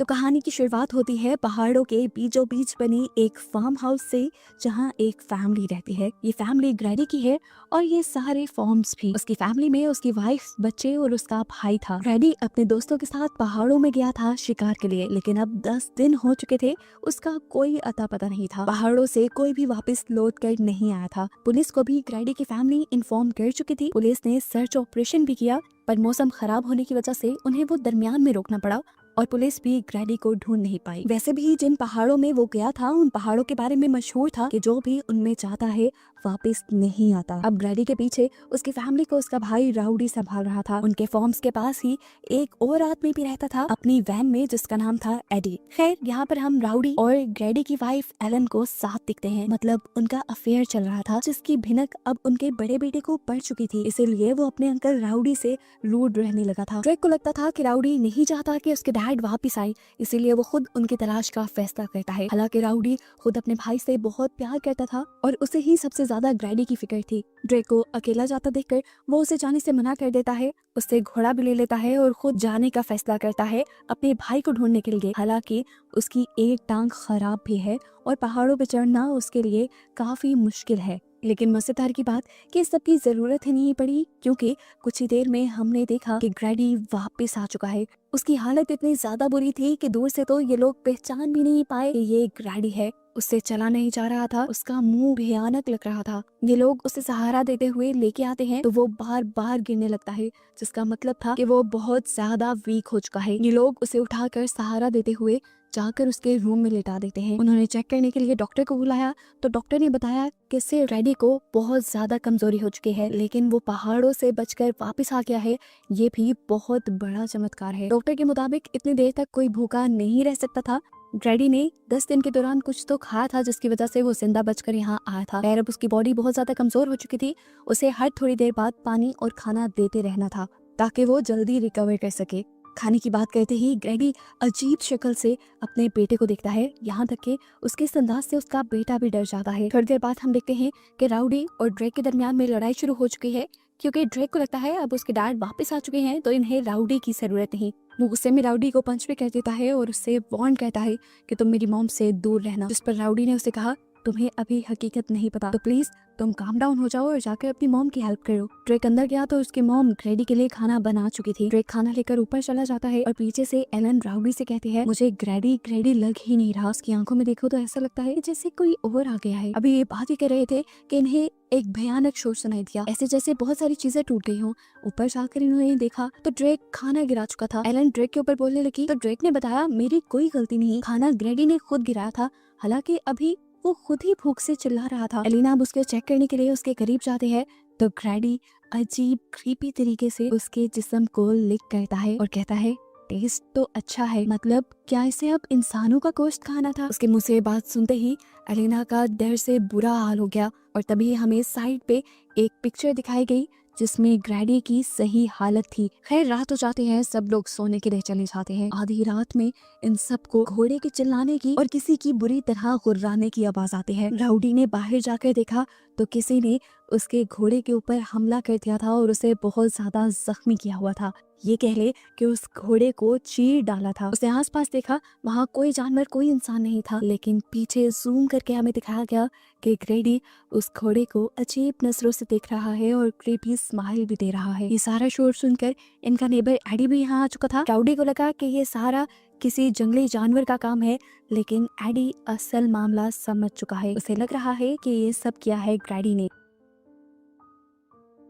तो कहानी की शुरुआत होती है पहाड़ों के बीचों बीच बनी एक फार्म हाउस से, जहां एक फैमिली रहती है। ये फैमिली ग्रैडी की है और ये सारे फॉर्म्स भी। उसकी फैमिली में उसकी वाइफ, बच्चे और उसका भाई था। ग्रैडी अपने दोस्तों के साथ पहाड़ों में गया था शिकार के लिए, लेकिन अब 10 दिन हो चुके थे, उसका कोई अता पता नहीं था। पहाड़ों से कोई भी वापस लौट कर नहीं आया था। पुलिस को भी ग्रैडी की फैमिली इन्फॉर्म कर चुकी थी। पुलिस ने सर्च ऑपरेशन भी किया, पर मौसम खराब होने की वजह से उन्हें वो दरमियान में रोकना पड़ा और पुलिस भी ग्रैडी को ढूंढ नहीं पाई। वैसे भी जिन पहाड़ों में वो गया था, उन पहाड़ों के बारे में मशहूर था कि जो भी उनमें जाता है वापस नहीं आता। अब ग्रैडी के पीछे उसकी फैमिली को उसका भाई राउडी संभाल रहा था। उनके फॉर्म्स के पास ही एक और आदमी भी रहता था अपनी वैन में, जिसका नाम था एडी। खैर, यहाँ पर हम राउडी और ग्रैडी की वाइफ एलन को साथ दिखते हैं। मतलब उनका अफेयर चल रहा था, जिसकी भिनक अब उनके बड़े बेटे को पड़ चुकी थी। इसीलिए वो अपने अंकल राउडी से रूड रहने लगा था। ड्रेक को लगता था कि राउडी नहीं चाहता कि उसके डैड वापस आए, इसीलिए वो खुद उनकी तलाश का फैसला करता है। हालांकि राउडी खुद अपने भाई से बहुत प्यार करता था और उसे ही सबसे ज्यादा ग्रैडी की फिक्र थी। ड्रेक को अकेला जाता देखकर वो उसे जाने से मना कर देता है, उससे घोड़ा भी ले लेता है और खुद जाने का फैसला करता है अपने भाई को ढूंढने के लिए। हालांकि उसकी एक टांग खराब भी है और पहाड़ों पर चढ़ना उसके लिए काफी मुश्किल है। लेकिन मजेदार की बात कि इस सब की जरूरत ही नहीं पड़ी, क्योंकि कुछ ही देर में हमने देखा कि ग्रैडी वापस आ चुका है। उसकी हालत इतनी ज्यादा बुरी थी कि दूर से तो ये लोग पहचान भी नहीं पाए कि ये ग्रैडी है। उससे चला नहीं जा रहा था, उसका मुंह भयानक लग रहा था। ये लोग उसे सहारा देते हुए लेके आते हैं तो वो बार बार गिरने लगता है, जिसका मतलब था कि वो बहुत ज्यादा वीक हो चुका है। ये लोग उसे उठाकर सहारा देते हुए जाकर उसके रूम में लेटा देते हैं। उन्होंने चेक करने के लिए डॉक्टर को बुलाया तो डॉक्टर ने बताया कि इससे ग्रैडी को बहुत ज्यादा कमजोरी हो चुकी है, लेकिन वो पहाड़ों से बचकर वापस आ गया है। ये भी बहुत बड़ा चमत्कार है। डॉक्टर के मुताबिक इतनी देर तक कोई भूखा नहीं रह सकता था। ग्रैडी ने 10 दिन के दौरान कुछ तो खाया था, जिसकी वजह से वो जिंदा बचकर यहाँ आया था। खैर, अब उसकी बॉडी बहुत ज्यादा कमजोर हो चुकी थी। उसे हर थोड़ी देर बाद पानी और खाना देते रहना था ताकि वो जल्दी रिकवर कर सके। खाने की बात करते ही ग्रैडी अजीब शक्ल से अपने बेटे को देखता है, यहाँ तक कि उसके इस अंदाज से उसका बेटा भी डर जाता है। थोड़ी देर बाद हम देखते हैं कि राउडी और ड्रेक के दरमियान में लड़ाई शुरू हो चुकी है, क्योंकि ड्रेक को लगता है अब उसके डैड वापस आ चुके हैं तो इन्हें राउडी की जरूरत नहीं। वो गुस्से में राउडी को पंच भी कर देता है और उससे वार्न कहता है कि तुम मेरी मॉम से दूर रहना। जिस पर राउडी ने उसे कहा, तुम्हें अभी हकीकत नहीं पता, तो प्लीज तुम काम डाउन हो जाओ और जाकर अपनी मॉम की हेल्प करो। ड्रेक अंदर गया तो उसकी मॉम ग्रैडी के लिए खाना बना चुकी थी। ड्रेक खाना लेकर ऊपर चला जाता है और पीछे से एलन राउडी से कहती है, मुझे ग्रैडी ग्रैडी लग ही नहीं रहा। उसकी आंखों में देखो तो ऐसा लगता है जैसे कोई और आ गया है। अभी ये बात ही कर रहे थे कि इन्हें एक भयानक शोर सुनाई दिया, ऐसे जैसे बहुत सारी चीजें टूट गई हों। ऊपर जाकर इन्होंने देखा तो ड्रेक खाना गिरा चुका था। एलन ड्रेक के ऊपर बोलने लगी तो ड्रेक ने बताया, मेरी कोई गलती नहीं, खाना ग्रैडी ने खुद गिराया था। हालांकि अभी वो खुद ही भूख से चिल्ला रहा था। एलिना अब उसके चेक करने के लिए उसके करीब जाते हैं तो ग्रैडी अजीब क्रीपी तरीके से उसके जिस्म को लिक करता है और कहता है, टेस्ट तो अच्छा है, मतलब क्या इसे अब इंसानों का गोश्त खाना था? उसके मुंह से बात सुनते ही एलिना का डर से बुरा हाल हो गया और तभी हमें साइड पे एक पिक्चर दिखाई गई जिसमें ग्रैडी की सही हालत थी। खैर, रात हो जाती है, सब लोग सोने के लिए चले जाते हैं। आधी रात में इन सबको घोड़े के चिल्लाने की और किसी की बुरी तरह गुर्राने की आवाज आती है। राउडी ने बाहर जाकर देखा तो किसी ने उसके घोड़े के ऊपर हमला कर दिया था और उसे बहुत ज्यादा जख्मी किया हुआ था। ये कह ले कि उस घोड़े को चीर डाला था। उसने आसपास देखा, वहाँ कोई जानवर, कोई इंसान नहीं था, लेकिन पीछे जूम करके हमें दिखाया गया कि ग्रैडी उस घोड़े को अजीब नजरों से देख रहा है और क्रीपी स्माइल भी दे रहा है। ये सारा शोर सुनकर इनका नेबर एडी भी यहाँ आ चुका था। राउडी को लगा कि ये सारा किसी जंगली जानवर का काम है, लेकिन एडी असल मामला समझ चुका है। उसे लग रहा है कि ये सब किया है ग्रैडी ने।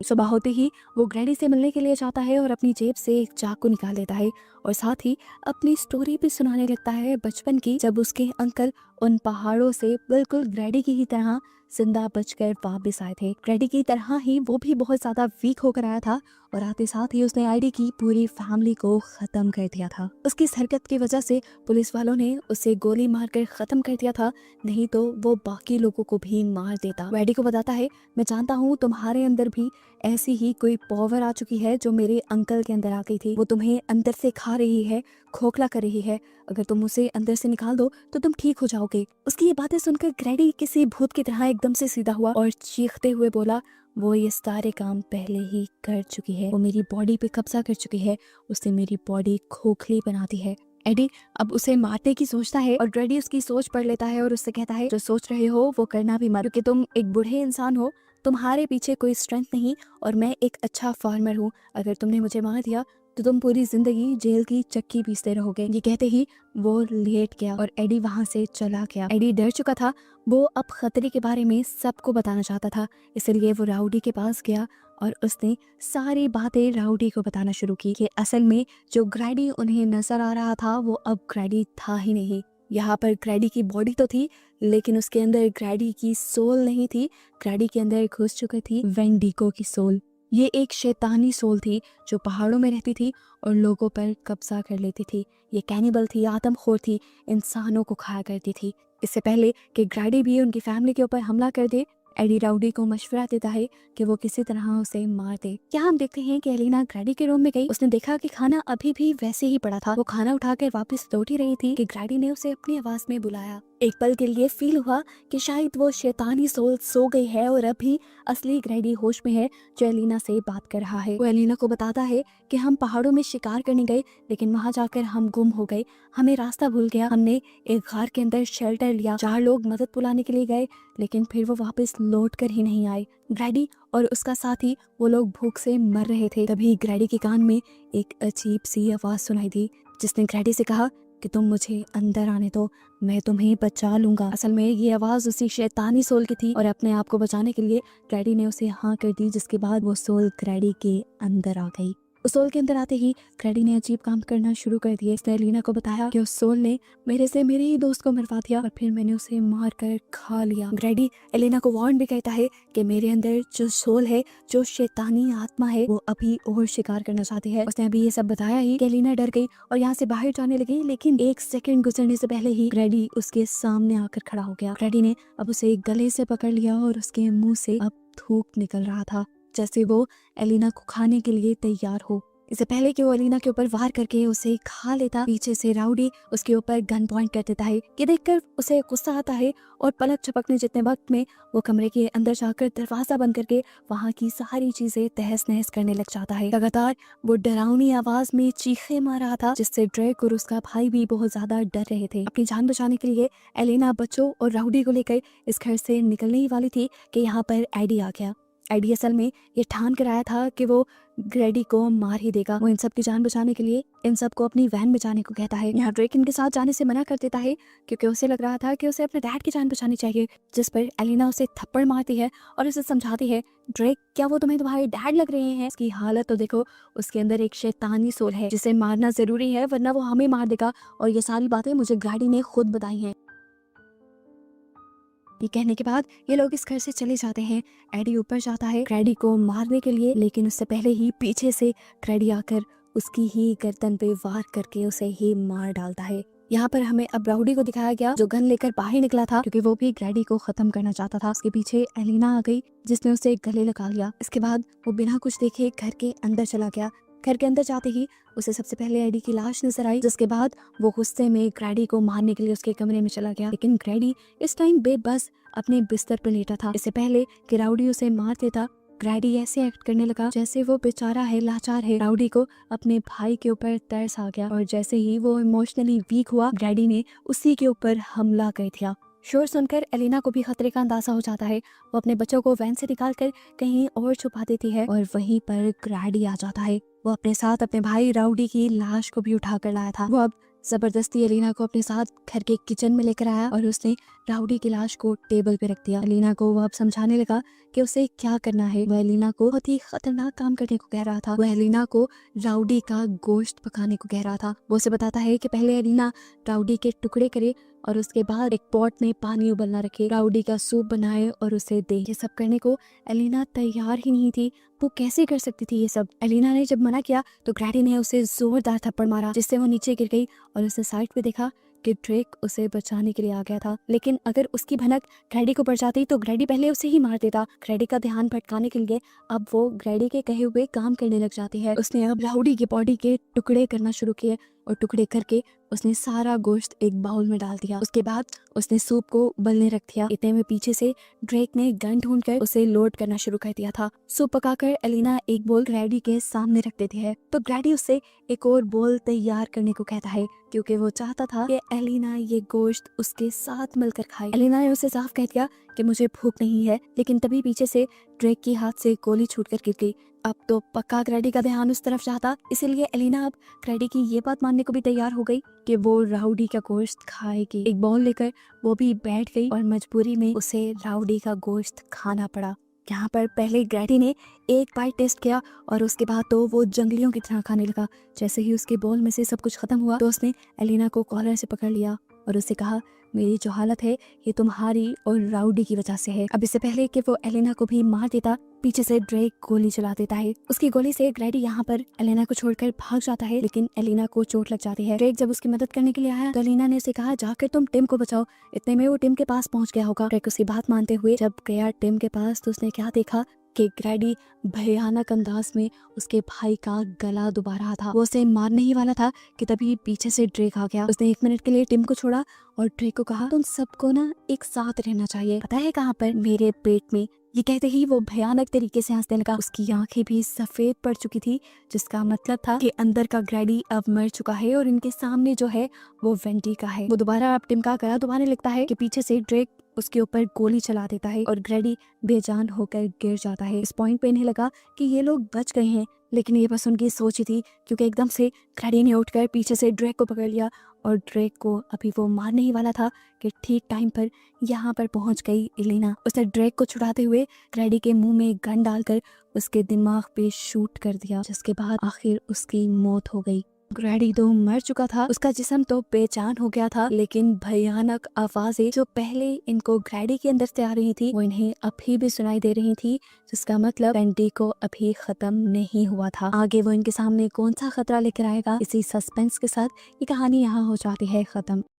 सुबह होते ही वो ग्रैडी से मिलने के लिए जाता है और अपनी जेब से एक चाकू निकाल लेता है और साथ ही अपनी स्टोरी भी सुनाने लगता है बचपन की, जब उसके अंकल उन पहाड़ों से बिल्कुल ग्रैडी की ही तरह जिंदा बचकर वापस आए थे। ग्रैडी की तरह ही वो भी बहुत ज्यादा वीक होकर आया था और आते साथ ही उसने आईडी की पूरी फैमिली को खत्म कर दिया था। उसकी इस हरकत की वजह से पुलिस वालों ने उसे गोली मारकर खत्म कर दिया था, नहीं तो वो बाकी लोगों को भी मार देता। एडी को बताता है, मैं जानता हूँ तुम्हारे अंदर भी ऐसी ही कोई पावर आ चुकी है जो मेरे अंकल के अंदर आ गई थी। वो तुम्हें अंदर से खा रही है, खोखला कर रही है। अगर तुम उसे अंदर से निकाल दो तो तुम ठीक हो जाओगे। उसकी ये बातें सुनकर ग्रैडी किसी भूत की तरह एकदम से सीधा हुआ और चीखते हुए बोला, वो ये सारे काम पहले ही कर चुकी है, वो मेरी बॉडी पे कब्जा कर चुकी है, उससे मेरी बॉडी खोखली बनाती है। एडी अब उसे मारने की सोचता है और ग्रैडी उसकी सोच पढ़ लेता है और उससे कहता है जो सोच रहे हो वो करना भी मत, क्योंकि तुम एक बूढ़े इंसान हो, तुम्हारे पीछे कोई स्ट्रेंथ नहीं और मैं एक अच्छा फार्मर हूँ। अगर तुमने मुझे मार दिया तो तुम पूरी जिंदगी जेल की चक्की पीसते रहोगे। ये कहते ही वो लेट गया और एडी वहां से चला गया। एडी डर चुका था, वो अब खतरे के बारे में सबको बताना चाहता था, इसलिए वो राउडी के पास गया और उसने सारी बातें राउडी को बताना शुरू की कि असल में जो ग्रैडी उन्हें नजर आ रहा था वो अब ग्रैडी था ही नहीं। यहाँ पर ग्रैडी की बॉडी तो थी लेकिन उसके अंदर ग्रैडी की सोल नहीं थी। ग्रैडी के अंदर घुस चुकी थी वेंडिगो की सोल। ये एक शैतानी सोल थी जो पहाड़ों में रहती थी और लोगों पर कब्जा कर लेती थी। ये कैनिबल थी, आदमखोर थी, इंसानों को खाया करती थी। इससे पहले कि ग्रैडी भी उनकी फैमिली के ऊपर हमला कर दे, एडी राउडी को मशवरा देता है कि वो किसी तरह उसे मार दे। क्या हम देखते हैं कि एलिना ग्रैडी के रूम में गई, उसने देखा कि खाना अभी भी वैसे ही पड़ा था। वो खाना उठाकर वापस लौट ही रही थी कि ग्रैडी ने उसे अपनी आवाज में बुलाया। एक पल के लिए फील हुआ कि शायद वो शैतानी सोल सो गई है और अभी असली ग्रैडी होश में है जो एलिना से बात कर रहा है। वो एलिना को बताता है कि हम पहाड़ों में शिकार करने गए लेकिन वहां जाकर हम गुम हो गए, हमें रास्ता भूल गया। हमने एक घर के अंदर शेल्टर लिया, 4 लोग मदद बुलाने के लिए गए लेकिन फिर वो वापस लौट कर ही नहीं आए। ग्रैडी और उसका साथी वो लोग भूख से मर रहे थे। तभी ग्रैडी के कान में एक अजीब सी आवाज सुनाई दी जिसने ग्रैडी से कहा कि तुम मुझे अंदर आने दो, मैं तुम्हें बचा लूंगा। असल में ये आवाज उसी शैतानी सोल की थी और अपने आप को बचाने के लिए ग्रैडी ने उसे हाँ कर दी, जिसके बाद वो सोल ग्रैडी के अंदर आ गई। उस सोल के अंदर आते ही ग्रैडी ने अजीब काम करना शुरू कर दिए। इसने एलिना को बताया कि उस सोल ने मेरे ही दोस्त को मरवा दिया और फिर मैंने उसे मार कर खा लिया। ग्रैडी एलिना को वार्न भी कहता है कि मेरे अंदर जो सोल है, जो शैतानी आत्मा है, वो अभी और शिकार करना चाहती है। उसने अभी ये सब बताया ही कि एलिना डर गई और यहाँ से बाहर जाने लगी, लेकिन 1 सेकंड गुजरने से पहले ही ग्रैडी उसके सामने आकर खड़ा हो गया। ग्रैडी ने अब उसे गले से पकड़ लिया और उसके मुंह से अब थूक निकल रहा था, जैसे वो एलिना को खाने के लिए तैयार हो। इससे पहले कि वो एलिना के ऊपर वार करके उसे खा लेता, पीछे से राउडी उसके ऊपर गन पॉइंट कर देता है। ये देखकर उसे गुस्सा आता है और पलक झपकने जितने वक्त में वो कमरे के अंदर जाकर दरवाजा बंद करके वहाँ की सारी चीजें तहस नहस करने लग जाता है। लगातार वो डरावनी आवाज में चीखे मार रहा था जिससे ड्रेक और उसका भाई भी बहुत ज्यादा डर रहे थे। अपनी जान बचाने के लिए एलिना बच्चों और राउडी को लेकर इस घर से निकलने ही वाली थी कि यहाँ पर एडी आ गया। एडी असल में ये ठान कर आया था कि वो ग्रैडी को मार ही देगा। वो इन सब की जान बचाने के लिए इन सब को अपनी वैन में जाने को कहता है। यहाँ ड्रेक इनके साथ जाने से मना कर देता है क्योंकि उसे लग रहा था कि उसे अपने डैड की जान बचानी चाहिए, जिस पर एलिना उसे थप्पड़ मारती है और उसे समझाती है, ड्रेक क्या वो तुम्हारे डैड लग रहे हैं? उसकी हालत तो देखो, उसके अंदर एक शैतानी सोल है जिसे मारना जरूरी है वरना वो हमें मार देगा, और ये सारी बातें मुझे ग्रैडी ने खुद बताई हैं। ये कहने के बाद ये लोग इस घर से चले जाते हैं। एडी ऊपर जाता है ग्रैडी को मारने के लिए, लेकिन उससे पहले ही पीछे से ग्रैडी आकर उसकी ही गर्दन पे वार करके उसे ही मार डालता है। यहाँ पर हमें अब राउडी को दिखाया गया जो गन लेकर बाहर निकला था क्योंकि वो भी ग्रैडी को खत्म करना चाहता था। उसके पीछे एलिना आ गई जिसने उसे गले लगा लिया। इसके बाद वो बिना कुछ देखे घर के अंदर चला गया। घर के अंदर जाते ही उसे सबसे पहले एडी की लाश नजर आई, जिसके बाद वो गुस्से में ग्रैडी को मारने के लिए उसके कमरे में चला गया। लेकिन ग्रैडी इस टाइम बेबस अपने बिस्तर पर लेटा था। इससे पहले कि राउडी उसे मार देता, ग्रैडी ऐसे एक्ट करने लगा जैसे वो बेचारा है, लाचार है। राउडी को अपने भाई के ऊपर तरस आ गया और जैसे ही वो इमोशनली वीक हुआ, ग्रैडी ने उसी के ऊपर हमला कर दिया। शोर सुनकर एलिना को भी खतरे का अंदाजा हो जाता है। वो अपने बच्चों को वैन से निकालकर कहीं और छुपा देती है और वहीं पर ग्रैडी आ जाता है। वो अपने साथ अपने भाई राउडी की लाश को भी उठा कर लाया था। वो अब जबरदस्ती एलिना को अपने साथ घर के किचन में लेकर आया और उसने राउडी की लाश को टेबल पे रख दिया। एलिना को वो अब समझाने लगा कि उसे क्या करना है। वह एलिना को बहुत ही खतरनाक काम करने को कह रहा था। वह एलिना को राउडी का गोश्त पकाने को कह रहा था। वो उसे बताता है कि पहले एलिना राउडी के टुकड़े करे और उसके बाद एक पॉट में पानी उबलना रखे, राउडी का सूप बनाए और उसे दे। ये सब करने को एलिना तैयार ही नहीं थी। वो कैसे कर सकती थी ये सब? एलिना ने जब मना किया तो ग्रैडी ने उसे जोरदार थप्पड़ मारा जिससे वो नीचे गिर गई और उसे साइड पे देखा कि ड्रेक उसे बचाने के लिए आ गया था। लेकिन अगर उसकी भनक ग्रैडी को पड़ जाती तो ग्रैडी पहले उसे ही मार देता। ग्रैडी का ध्यान भटकाने के लिए अब वो ग्रैडी के कहे हुए काम करने लग जाती है। उसने अब राउडी की बॉडी के टुकड़े करना शुरू किए और टुकड़े करके उसने सारा गोश्त एक बाउल में डाल दिया। उसके बाद उसने सूप को उबलने रख दिया। इतने में पीछे से ड्रेक ने गन ढूंढकर उसे लोड करना शुरू कर दिया था। सूप पकाकर एलिना एक बोल ग्रैडी के सामने रख देती है तो ग्रैडी उससे एक और बोल तैयार करने को कहता है क्योंकि वो चाहता था कि एलिना ये गोश्त उसके साथ मिलकर खाए। एलिना ने उसे साफ कह दिया कि मुझे भूख नहीं है, लेकिन तभी पीछे से ड्रेक के हाथ से गोली छूटकर गिर गई। अब तो पक्का ग्रैडी का ध्यान उस तरफ जाता, इसीलिए एलिना अब ग्रैडी की ये बात मानने को भी तैयार हो गई कि वो राउडी का गोश्त खाएगी। एक बाउल लेकर वो भी बैठ गई और मजबूरी में उसे राउडी का गोश्त खाना पड़ा। यहाँ पर पहले ग्रैडी ने एक बाइट टेस्ट किया और उसके बाद तो वो जंगलियों की तरह खाने लगा। जैसे ही उसके बाउल में से सब कुछ खत्म हुआ तो उसने एलिना को कॉलर से पकड़ लिया और उससे कहा, मेरी जो हालत है ये तुम्हारी और राउडी की वजह से है। अब इससे पहले कि वो एलिना को भी मार देता, पीछे से ड्रेक गोली चला देता है। उसकी गोली से ग्रैडी यहाँ पर एलिना को छोड़कर भाग जाता है, लेकिन एलिना को चोट लग जाती है। ड्रेक जब उसकी मदद करने के लिए आया तो एलिना ने उसे कहा, जाकर तुम टिम को बचाओ। इतने में वो टिम के पास पहुंच गया होगा। ड्रेक उसकी बात मानते हुए जब गया टिम के पास तो उसने क्या देखा कि ग्रैडी भयानक अंदाज में उसके भाई का गला दुबा रहा था। वो उसे मारने ही वाला था कि तभी पीछे से ड्रेक आ गया। उसने 1 मिनट के लिए टिम को छोड़ा और ड्रेक को कहा, तुम सबको ना एक साथ रहना चाहिए, पता है कहाँ पर? मेरे पेट में। ये कहते ही वो भयानक तरीके से हंसने लगा। उसकी आंखें भी सफेद पड़ चुकी थी, जिसका मतलब था कि अंदर का ग्रैडी अब मर चुका है और इनके सामने जो है वो वेंटी का है। वो दोबारा अब टिम का गला दुबाने लगता है कि पीछे से ड्रेक उसके ऊपर गोली चला देता है और ग्रैडी बेजान होकर गिर जाता है। इस पॉइंट पे इन्हें लगा कि ये लोग बच गए हैं, लेकिन ये बस उनकी सोच ही थी, क्योंकि एकदम से ग्रैडी ने उठकर पीछे से ड्रेक को पकड़ लिया और ड्रेक को अभी वो मारने ही वाला था कि ठीक टाइम पर यहाँ पर पहुंच गई एलिना। उसने ड्रेक को छुड़ाते हुए ग्रैडी के मुंह में गन डालकर उसके दिमाग पे शूट कर दिया, जिसके बाद आखिर उसकी मौत हो गई। ग्रैडी तो मर चुका था, उसका जिस्म तो बेजान हो गया था, लेकिन भयानक आवाजें जो पहले इनको ग्रैडी के अंदर से आ रही थी वो इन्हें अभी भी सुनाई दे रही थी, जिसका मतलब वेंटी को अभी खत्म नहीं हुआ था। आगे वो इनके सामने कौन सा खतरा लेकर आएगा, इसी सस्पेंस के साथ ये कहानी यहाँ हो जाती है खत्म।